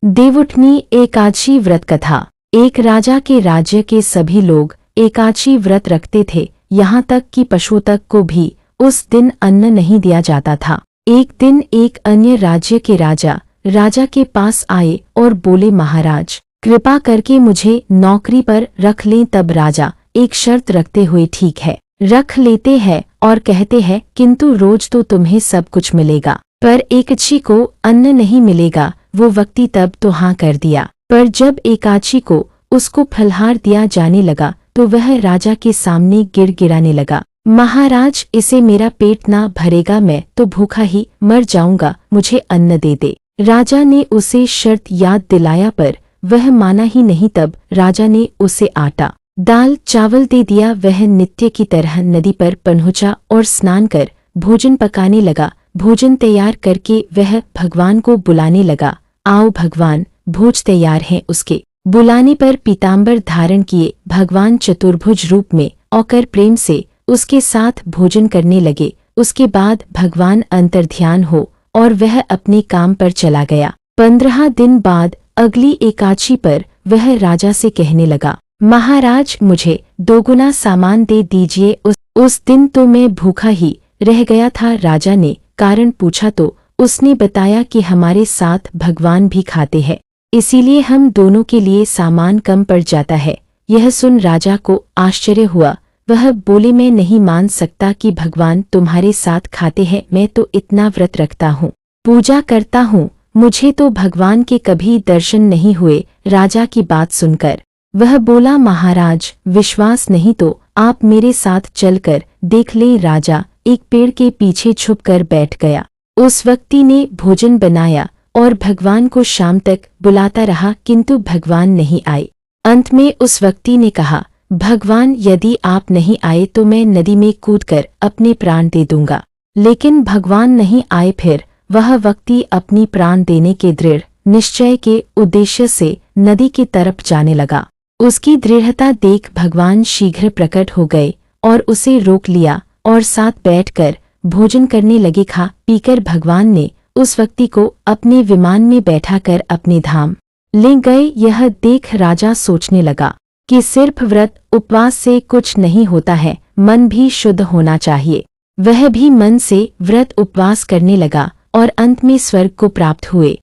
देवउठनी एकादशी व्रत कथा। एक राजा के राज्य के सभी लोग एकादशी व्रत रखते थे, यहाँ तक कि पशुओं तक को भी उस दिन अन्न नहीं दिया जाता था। एक दिन एक अन्य राज्य के राजा के पास आए और बोले, महाराज कृपा करके मुझे नौकरी पर रख लें। तब राजा एक शर्त रखते हुए, ठीक है रख लेते हैं, और कहते हैं किंतु रोज तो तुम्हें सब कुछ मिलेगा, पर एकादशी को अन्न नहीं मिलेगा। वो व्यक्ति तब तो हाँ कर दिया, पर जब एकादशी को उसको फलहार दिया जाने लगा तो वह राजा के सामने गिड़गिड़ाने लगा, महाराज इसे मेरा पेट ना भरेगा, मैं तो भूखा ही मर जाऊंगा, मुझे अन्न दे दे। राजा ने उसे शर्त याद दिलाया पर वह माना ही नहीं। तब राजा ने उसे आटा दाल चावल दे दिया। वह नित्य की तरह नदी पर पहुंचा और स्नान कर भोजन पकाने लगा। भोजन तैयार करके वह भगवान को बुलाने लगा, आओ भगवान, भोज तैयार है। उसके बुलाने पर पीताम्बर धारण किए भगवान चतुर्भुज रूप में आकर प्रेम से उसके साथ भोजन करने लगे। उसके बाद भगवान अंतर्ध्यान हो और वह अपने काम पर चला गया। 15 दिन बाद अगली एकादशी पर वह राजा से कहने लगा, महाराज मुझे दोगुना सामान दे दीजिए। उस दिन तो मैं भूखा ही रह गया था। राजा ने कारण पूछा तो उसने बताया कि हमारे साथ भगवान भी खाते हैं, इसीलिए हम दोनों के लिए सामान कम पड़ जाता है। यह सुन राजा को आश्चर्य हुआ। वह बोले, मैं नहीं मान सकता कि भगवान तुम्हारे साथ खाते हैं। मैं तो इतना व्रत रखता हूँ, पूजा करता हूँ, मुझे तो भगवान के कभी दर्शन नहीं हुए। राजा की बात सुनकर वह बोला, महाराज विश्वास नहीं तो आप मेरे साथ चलकर देख लें। राजा एक पेड़ के पीछे छुपकर बैठ गया। उस व्यक्ति ने भोजन बनाया और भगवान को शाम तक बुलाता रहा, किंतु भगवान नहीं आए। अंत में उस व्यक्ति ने कहा, भगवान यदि आप नहीं आए तो मैं नदी में कूदकर अपने प्राण दे दूंगा। लेकिन भगवान नहीं आए। फिर वह व्यक्ति अपनी प्राण देने के दृढ़ निश्चय के उद्देश्य से नदी की तरफ जाने लगा। उसकी दृढ़ता देख भगवान शीघ्र प्रकट हो गए और उसे रोक लिया और साथ बैठकर भोजन करने लगे। खा पीकर भगवान ने उस व्यक्ति को अपने विमान में बैठाकर अपने धाम ले गए। यह देख राजा सोचने लगा कि सिर्फ व्रत उपवास से कुछ नहीं होता है, मन भी शुद्ध होना चाहिए। वह भी मन से व्रत उपवास करने लगा और अंत में स्वर्ग को प्राप्त हुए।